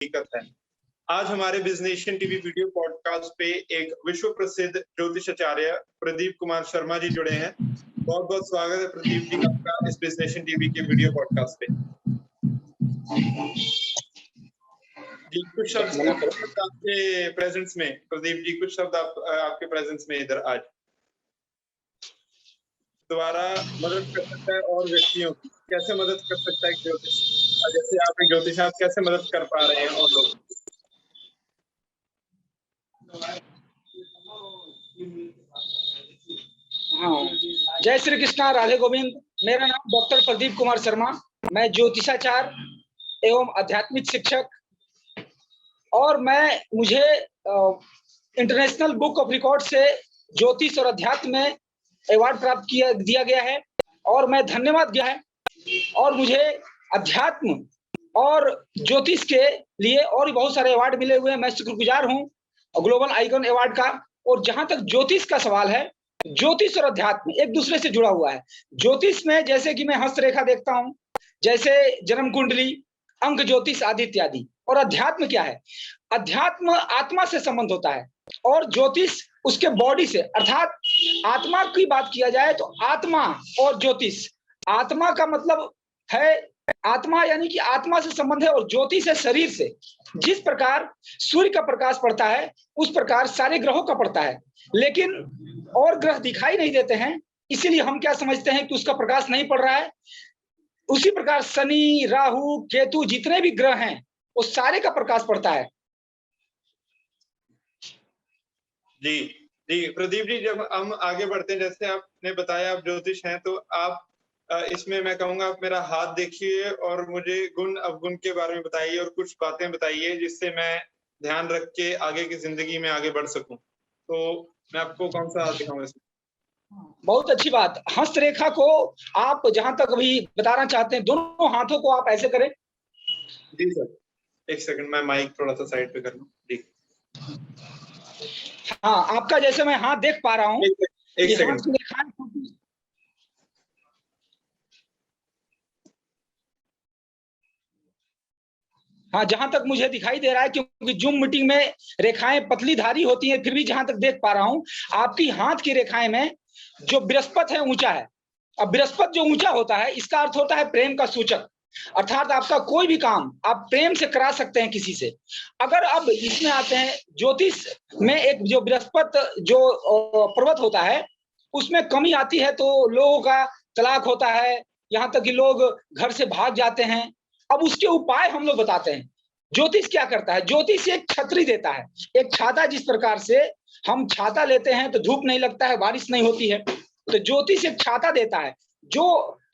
हकीकत है। आज हमारे बिजनेशन टीवी वीडियो पॉडकास्ट पे एक विश्व प्रसिद्ध ज्योतिषाचार्य प्रदीप कुमार शर्मा जी जुड़े हैं। बहुत बहुत स्वागत है प्रदीप जी आपका इस बिजनेशन टीवी के वीडियो पॉडकास्ट पे। जी कुछ शब्द आपके प्रेजेंस में, प्रदीप जी कुछ शब्द आपके प्रेजेंस में इधर आज द्वारा मदद कर सकता है और व्यक्तियों की कैसे मदद कर सकता है ज्योतिष, जैसे आप एक ज्योतिष आप कैसे मदद कर पा रहे हैं और लोग। हाँ, जय श्री कृष्णा, राधे गोविंद। मेरा नाम डॉक्टर प्रदीप कुमार शर्मा, मैं ज्योतिषाचार्य एवं आध्यात्मिक शिक्षक और मुझे इंटरनेशनल बुक ऑफ रिकॉर्ड से ज्योतिष और अध्यात्म में अवार्ड प्राप्त दिया गया है और मैं धन्यवाद दिया है। और मुझे अध्यात्म और ज्योतिष के लिए और भी बहुत सारे अवार्ड मिले हुए हैं। मैं शुक्रगुजार हूँ ग्लोबल आइकन अवार्ड का। और जहां तक ज्योतिष का सवाल है, ज्योतिष और अध्यात्म एक दूसरे से जुड़ा हुआ है। ज्योतिष में जैसे कि मैं हस्तरेखा देखता हूं, जैसे जन्म कुंडली, अंक ज्योतिष आदि इत्यादि। और अध्यात्म क्या है? अध्यात्म आत्मा से संबंध होता है और ज्योतिष उसके बॉडी से, अर्थात आत्मा की बात किया जाए तो आत्मा और ज्योतिष। आत्मा का मतलब है, आत्मा यानी कि आत्मा से संबंध है और ज्योतिष है शरीर से। जिस प्रकार सूर्य का प्रकाश पड़ता है उस प्रकार सारे ग्रहों का पड़ता है, लेकिन और ग्रह दिखाई नहीं देते हैं, इसीलिए हम क्या समझते हैं कि उसका प्रकाश नहीं पड़ रहा है। उसी प्रकार शनि, राहु, केतु जितने भी ग्रह हैं वो सारे का प्रकाश पड़ता है। जी जी प्रदीप जी, जब हम आगे बढ़ते हैं, जैसे आपने बताया आप ज्योतिष हैं, तो आप इसमें मैं कहूंगा आप मेरा हाथ देखिए और मुझे गुण अवगुण के बारे में बताइए और कुछ बातें बताइए जिससे मैं ध्यान रख के आगे की जिंदगी में आगे बढ़ सकूं। तो मैं आपको कौन सा हाथ दिखाऊंगा इसमें? बहुत अच्छी बात। हस्तरेखा को आप जहां तक अभी बताना चाहते हैं, दोनों हाथों को आप ऐसे करें। जी सर, एक सेकंड, मैं माइक थोड़ा सा साइड पे कर लूं। जी हाँ, आपका जैसे मैं हाथ देख पा रहा हूँ, एक सेकंड। हाँ, जहां तक मुझे दिखाई दे रहा है, क्योंकि जूम मीटिंग में रेखाएं पतली धारी होती हैं, फिर भी जहां तक देख पा रहा हूं आपकी हाथ की रेखाएं में जो बृहस्पति है ऊंचा है। अब बृहस्पति जो ऊंचा होता है इसका अर्थ होता है प्रेम का सूचक, अर्थात आपका कोई भी काम आप प्रेम से करा सकते हैं किसी से। अगर अब इसमें आते हैं ज्योतिष में, एक जो बृहस्पति जो पर्वत होता है उसमें कमी आती है तो लोगों का तलाक होता है, यहाँ तक कि लोग घर से भाग जाते हैं। अब उसके उपाय हम लोग बताते हैं। ज्योतिष क्या करता है? ज्योतिष एक छतरी देता है, एक छाता। जिस प्रकार से हम छाता लेते हैं तो धूप नहीं लगता है, बारिश नहीं होती है, तो ज्योतिष एक छाता देता है। जो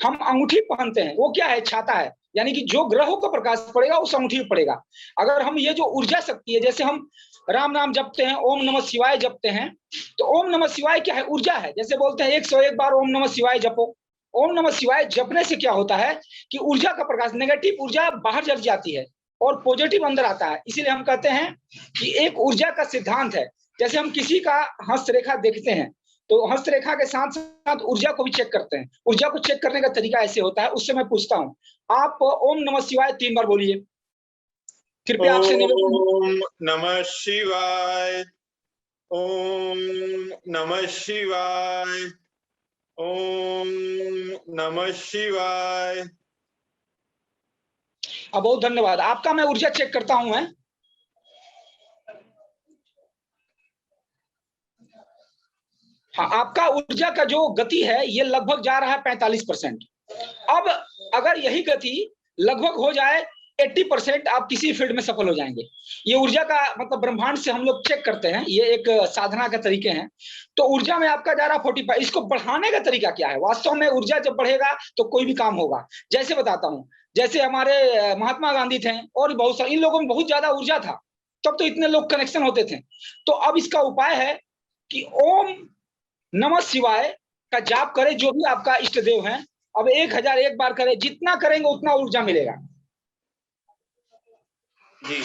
हम अंगूठी पहनते हैं वो क्या है? छाता है, यानी कि जो ग्रहों का प्रकाश पड़ेगा उस अंगूठी में पड़ेगा। अगर हम ये जो ऊर्जा शक्ति है, जैसे हम राम नाम जपते हैं, ओम नमः शिवाय जपते हैं, तो ओम नमः शिवाय क्या है? ऊर्जा है। जैसे बोलते हैं 101 बार ओम नमः शिवाय जपो। ओम नमः शिवाय जपने से क्या होता है कि ऊर्जा का प्रकाश, नेगेटिव ऊर्जा बाहर जल जाती है और पॉजिटिव अंदर आता है। इसीलिए हम कहते हैं कि एक ऊर्जा का सिद्धांत है। जैसे हम किसी का हस्तरेखा देखते हैं तो हस्तरेखा के साथ साथ ऊर्जा को भी चेक करते हैं। ऊर्जा को चेक करने का तरीका ऐसे होता है। उससे मैं पूछता हूँ, आप ओम नमः शिवाय 3 बार बोलिए कृपया। आपसे ओम नमः शिवाय, ओम नमः शिवाय, ओम नमः शिवाय। बहुत धन्यवाद आपका। मैं ऊर्जा चेक करता हूं। मैं हाँ, आपका ऊर्जा का जो गति है ये लगभग जा रहा है 45%। अब अगर यही गति लगभग हो जाए 80%, आप किसी फील्ड में सफल हो जाएंगे। ये ऊर्जा का मतलब ब्रह्मांड से हम लोग चेक करते हैं, ये एक साधना के तरीके हैं। तो ऊर्जा में आपका जा रहा 45। इसको बढ़ाने का तरीका क्या है? वास्तव में ऊर्जा जब बढ़ेगा तो कोई भी काम होगा। जैसे बताता हूँ, जैसे हमारे महात्मा गांधी थे और बहुत सारे, इन लोगों में बहुत ज्यादा ऊर्जा था, तब तो इतने लोग कनेक्शन होते थे। तो अब इसका उपाय है कि ओम नमः शिवाय का जाप करें, जो भी आपका इष्ट देव है। अब 1001 बार करें, जितना करेंगे उतना ऊर्जा मिलेगा। जी।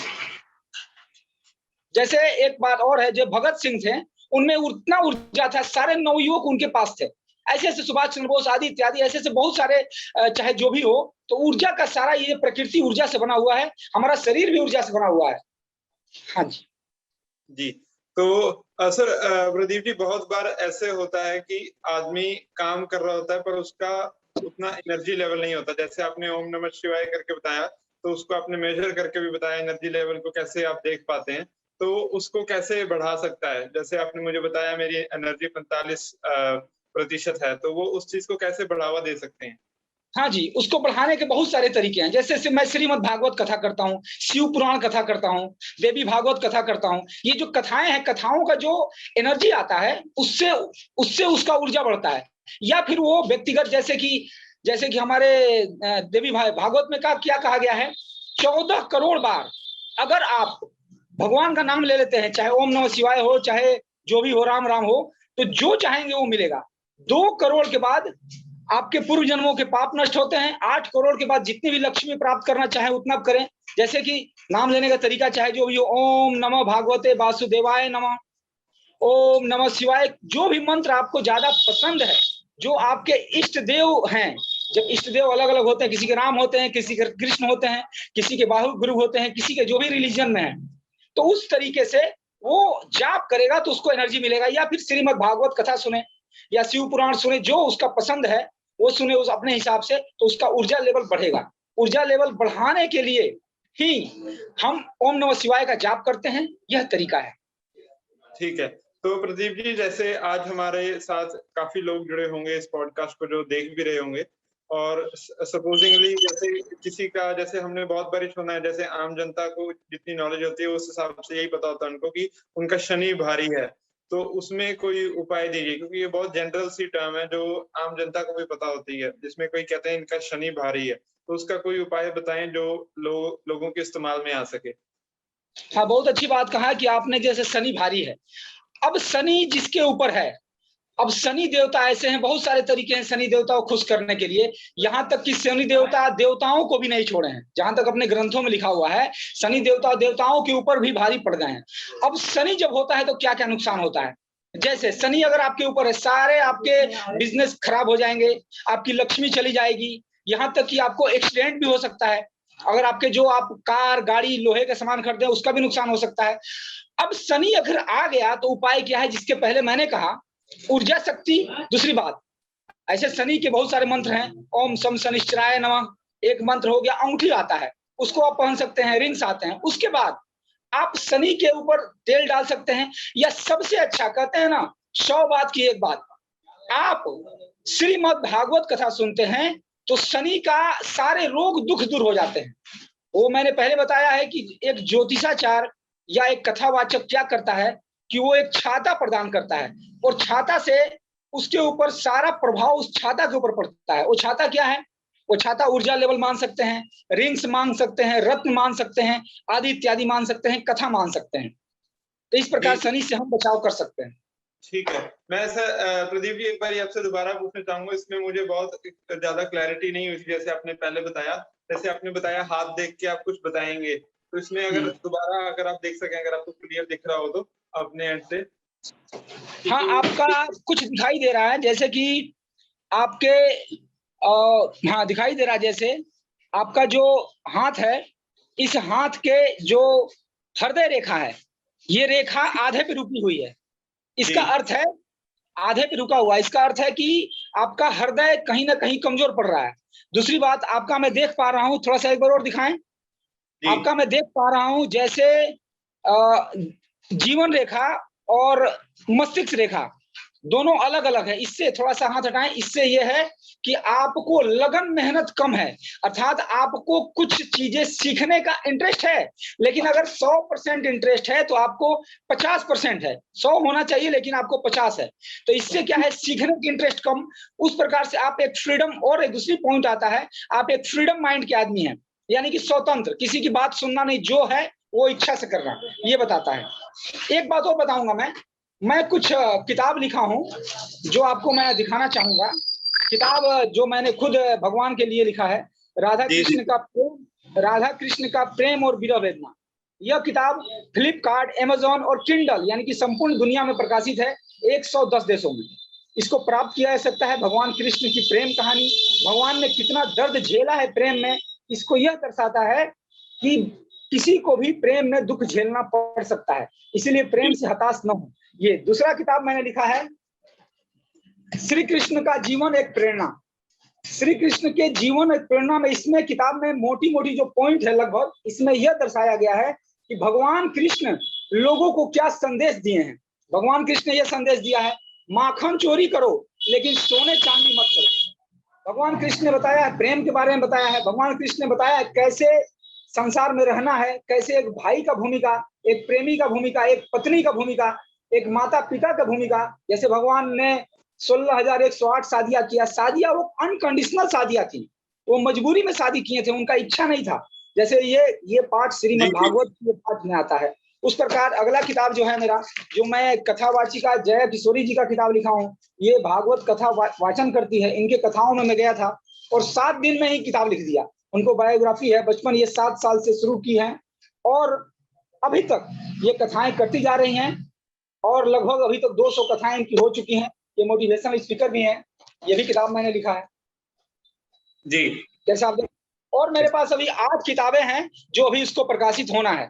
जैसे एक बात और है, जो भगत सिंह थे उनमें उतना ऊर्जा था, सारे नवयुवक उनके पास थे। ऐसे ऐसे सुभाष चंद्र बोस आदि इत्यादि ऐसे ऐसे बहुत सारे, चाहे जो भी हो, तो ऊर्जा का सारा ये प्रकृति ऊर्जा से बना हुआ है, हमारा शरीर भी ऊर्जा से बना हुआ है। हाँ जी जी। तो सर प्रदीप जी, बहुत बार ऐसे होता है कि आदमी काम कर रहा होता है पर उसका उतना एनर्जी लेवल नहीं होता। जैसे आपने ओम नमः शिवाय करके बताया, तो उसको आपने मेजर करके भी बताया एनर्जी लेवल को कैसे आप देख पाते हैं, तो उसको कैसे बढ़ा सकता है? जैसे आपने मुझे बताया मेरी एनर्जी 45 प्रतिशत है, तो वो उस चीज को कैसे बढ़ावा दे सकते हैं? हाँ जी, उसको बढ़ाने के बहुत सारे तरीके हैं। जैसे मैं श्रीमद् भागवत कथा करता हूँ, शिव पुराण कथा करता हूँ, देवी भागवत कथा करता हूँ। ये जो कथाएं हैं, कथाओं का जो एनर्जी आता है, उससे उससे उसका ऊर्जा बढ़ता है। या फिर वो व्यक्तिगत, जैसे कि हमारे देवी भागवत में क्या कहा गया है, 14 करोड़ बार अगर आप भगवान का नाम ले लेते हैं, चाहे ओम नमः शिवाय हो, चाहे जो भी हो, राम राम हो, तो जो चाहेंगे वो मिलेगा। 2 करोड़ के बाद आपके पूर्व जन्मों के पाप नष्ट होते हैं। 8 करोड़ के बाद जितनी भी लक्ष्मी प्राप्त करना चाहे उतना करें। जैसे कि नाम लेने का तरीका चाहे जो भी हो, ओम नमः भागवते वासुदेवाय नमः, ओम नमः शिवाय, जो भी मंत्र आपको ज्यादा पसंद है, जो आपके इष्ट देव हैं। जब इष्ट देव अलग अलग होते हैं, किसी के राम होते हैं, किसी के कृष्ण होते हैं, किसी के बाहु गुरु होते हैं, किसी के जो भी रिलीजन में है, तो उस तरीके से वो जाप करेगा तो उसको एनर्जी मिलेगा। या फिर श्रीमद् भागवत कथा सुने या शिव पुराण सुने, जो उसका पसंद है वो सुने उस अपने हिसाब से, तो उसका ऊर्जा लेवल बढ़ेगा। ऊर्जा लेवल बढ़ाने के लिए ही हम ओम नमः शिवाय का जाप करते हैं, यह तरीका है। ठीक है। तो प्रदीप जी, जैसे आज हमारे साथ काफी लोग जुड़े होंगे इस पॉडकास्ट को, जो देख भी रहे होंगे, और सपोजिंगली जैसे किसी का, जैसे हमने बहुत बार सुना है, जैसे आम जनता को जितनी नॉलेज होती है उस हिसाब से यही पता होता है उनको कि उनका शनि भारी है, तो उसमें कोई उपाय दीजिए, क्योंकि ये बहुत जनरल सी टर्म है जो आम जनता को भी पता होती है, जिसमें कोई कहते हैं इनका शनि भारी है, तो उसका कोई उपाय बताएं जो लोगों के इस्तेमाल में आ सके। हाँ, बहुत अच्छी बात कहा कि आपने, जैसे शनि भारी है। अब शनि जिसके ऊपर है, अब शनि देवता ऐसे हैं, बहुत सारे तरीके हैं शनि देवता को खुश करने के लिए। यहाँ तक कि शनि देवता देवताओं को भी नहीं छोड़े हैं, जहां तक अपने ग्रंथों में लिखा हुआ है, शनि देवता देवताओं के ऊपर भी भारी पड़ गए हैं। अब शनि जब होता है तो क्या क्या नुकसान होता है। जैसे शनि अगर आपके ऊपर है, सारे आपके बिजनेस खराब हो जाएंगे, आपकी लक्ष्मी चली जाएगी, यहाँ तक कि आपको एक्सीडेंट भी हो सकता है। अगर आपके जो आप कार गाड़ी लोहे का सामान खरीदे उसका भी नुकसान हो सकता है। अब शनि अगर आ गया तो उपाय क्या है, जिसके पहले मैंने कहा, ऊर्जा शक्ति। दूसरी बात, ऐसे शनि के बहुत सारे मंत्र हैं, ओम शम शनिश्चराय नमः एक मंत्र हो गया, अंगूठी आता है उसको आप पहन सकते हैं, रिंग्स आते हैं। उसके बाद आप शनि के ऊपर तेल डाल सकते हैं, या सबसे अच्छा कहते हैं ना, 100 बात की एक बात, आप श्रीमद् भागवत कथा सुनते हैं तो शनि का सारे रोग दुख दूर हो जाते हैं। वो मैंने पहले बताया है कि एक ज्योतिषाचार या एक कथावाचक क्या करता है कि वो एक छाता प्रदान करता है, और छाता से उसके ऊपर सारा प्रभाव उस छाता के ऊपर पड़ता है। वो छाता क्या है, वो छाता ऊर्जा लेवल मान सकते हैं, रिंग्स मान सकते हैं, रत्न मान सकते हैं, आदि इत्यादि मान सकते हैं, कथा मान सकते हैं। तो इस प्रकार शनि से हम बचाव कर सकते हैं। ठीक है। मैं ऐसा प्रदीप जी एक बार आपसे दोबारा पूछना चाहूंगा, इसमें मुझे बहुत ज्यादा क्लैरिटी नहीं हुई, जैसे आपने पहले बताया, जैसे आपने बताया हाथ देख के आप कुछ बताएंगे, तो इसमें अगर दोबारा अगर आप देख सकें, अगर आपको क्लियर दिख रहा हो तो अपने एंड से। हाँ, आपका कुछ दिखाई दे रहा है, जैसे कि आपके हाँ दिखाई दे रहा है, जैसे आपका जो हाथ है, इस हाथ के जो हृदय रेखा है, ये रेखा आधे पे रुकी हुई है। इसका अर्थ है आधे पे रुका हुआ, इसका अर्थ है कि आपका हृदय कहीं ना कहीं कमजोर पड़ रहा है। दूसरी बात, आपका मैं देख पा रहा हूं, थोड़ा सा एक बार और दिखाएं। आपका मैं देख पा रहा हूं जैसे जीवन रेखा और मस्तिष्क रेखा दोनों अलग अलग है। इससे थोड़ा सा हाथ हटाएं। इससे यह है कि आपको लगन मेहनत कम है, अर्थात आपको कुछ चीजें सीखने का इंटरेस्ट है, लेकिन अगर 100% इंटरेस्ट है तो आपको 50% है। 100 होना चाहिए लेकिन आपको 50 है। तो इससे क्या है, सीखने की इंटरेस्ट कम। उस प्रकार से आप एक फ्रीडम, और एक दूसरी पॉइंट आता है, आप एक फ्रीडम माइंड के आदमी हैं, यानी कि स्वतंत्र, किसी की बात सुनना नहीं, जो है वो इच्छा से करना, ये बताता है। एक बात और बताऊंगा, मैं कुछ किताब लिखा हूं जो आपको मैं दिखाना चाहूंगा। किताब जो मैंने खुद भगवान के लिए लिखा है, राधा कृष्ण का प्रेम और विरह वेदना। यह किताब फ्लिपकार्ट, अमेज़न और किंडल यानी कि संपूर्ण दुनिया में प्रकाशित है, 110 देशों में। इसको प्राप्त किया जा सकता है भगवान कृष्ण की प्रेम कहानी, भगवान ने कितना दर्द झेला है प्रेम में, इसको यह दर्शाता है कि किसी को भी प्रेम में दुख झेलना पड़ सकता है, इसीलिए प्रेम से हताश न हो। ये दूसरा किताब मैंने लिखा है श्री कृष्ण का जीवन एक प्रेरणा। श्री कृष्ण के जीवन एक प्रेरणा में, इसमें किताब में मोटी मोटी जो पॉइंट है लगभग, इसमें यह दर्शाया गया है कि भगवान कृष्ण लोगों को क्या संदेश दिए हैं। भगवान कृष्ण ने यह संदेश दिया है, माखन चोरी करो लेकिन सोने चांदी मत करो। भगवान कृष्ण ने बताया है, प्रेम के बारे में बताया है। भगवान कृष्ण ने बताया है कैसे संसार में रहना है, कैसे एक भाई का भूमिका, एक प्रेमी का भूमिका, एक पत्नी का भूमिका, एक माता पिता का भूमिका। जैसे भगवान ने 16,108 शादियां किया, शादियां वो अनकंडीशनल शादियां थी, वो मजबूरी में शादी किए थे, उनका इच्छा नहीं था। जैसे ये पाठ श्रीमद् भागवत के पाठ में आता है। उस प्रकार अगला किताब जो है मेरा, जो मैं कथावाचिका जया किशोरी जी का किताब लिखा हूँ, ये भागवत कथा वाचन करती है, इनके कथाओं में मैं गया था और 7 दिन में ही किताब लिख दिया। उनको बायोग्राफी है, बचपन ये 7 साल से शुरू की है और अभी तक ये कथाएं करती जा रही हैं और लगभग अभी तक 200 कथाएं इनकी हो चुकी हैं। ये मोटिवेशनल स्पीकर भी हैं, ये भी किताब मैंने लिखा है जी। कैसा आप और मेरे पास अभी 8 किताबें हैं जो अभी इसको प्रकाशित होना है।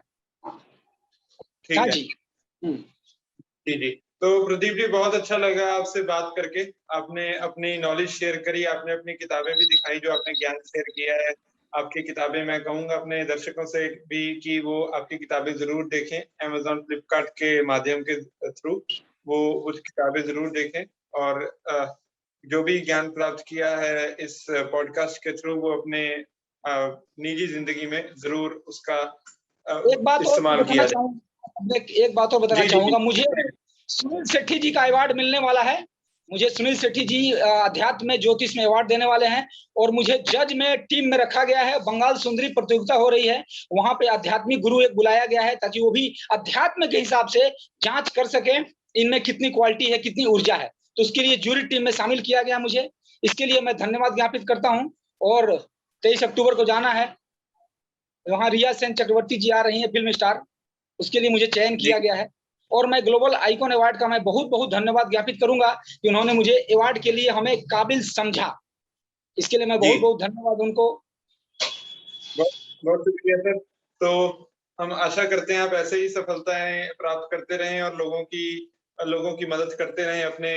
हाँ जी। जी जी। तो प्रदीप जी, बहुत अच्छा लगा आपसे बात करके। आपने अपनी नॉलेज शेयर करी, आपने अपनी किताबें भी दिखाई, जो आपने ज्ञान शेयर किया है। आपकी किताबें, मैं कहूंगा अपने दर्शकों से भी कि वो आपकी किताबें जरूर देखें, Amazon फ्लिपकार्ट के माध्यम के थ्रू वो उस किताबें जरूर देखें और जो भी ज्ञान प्राप्त किया है इस पॉडकास्ट के थ्रू वो अपने निजी जिंदगी में जरूर उसका इस्तेमाल किया जाए। एक बात और बताना चाहूंगा, मुझे सुनील शेट्टी जी का अवार्ड मिलने वाला है। मुझे सुनील शेट्टी जी अध्यात्म में ज्योतिष में अवार्ड देने वाले हैं और मुझे जज में टीम में रखा गया है। बंगाल सुंदरी प्रतियोगिता हो रही है, वहां पे आध्यात्मिक गुरु एक बुलाया गया है ताकि वो भी अध्यात्म के हिसाब से जांच कर सके इनमें कितनी क्वालिटी है, कितनी ऊर्जा है। तो उसके लिए जूरी टीम में शामिल किया गया मुझे, इसके लिए मैं धन्यवाद ज्ञापित करता हूँ। और 23 अक्टूबर को जाना है, वहां रिया सेन चक्रवर्ती जी आ रही हैं, फिल्म स्टार, उसके लिए मुझे चयन किया गया है। और मैं ग्लोबल आइकॉन अवार्ड का मैं बहुत बहुत धन्यवाद ज्ञापित करूंगा कि उन्होंने मुझे अवार्ड के लिए हमें काबिल समझा, इसके लिए मैं बहुत बहुत धन्यवाद उनको। बहुत शुक्रिया सर। तो हम आशा करते हैं आप ऐसे ही सफलताएं प्राप्त करते रहें और लोगों की मदद करते रहें अपने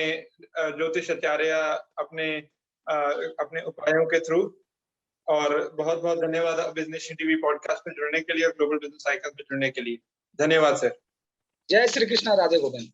ज्योतिष आचार्य अपने उपायों के थ्रू। और बहुत बहुत धन्यवाद बिजनेस टीवी पॉडकास्ट में जुड़ने के लिए और ग्लोबल बिजनेस आइकन में जुड़ने के लिए। धन्यवाद सर। जय श्री कृष्ण, राधे गोविंद।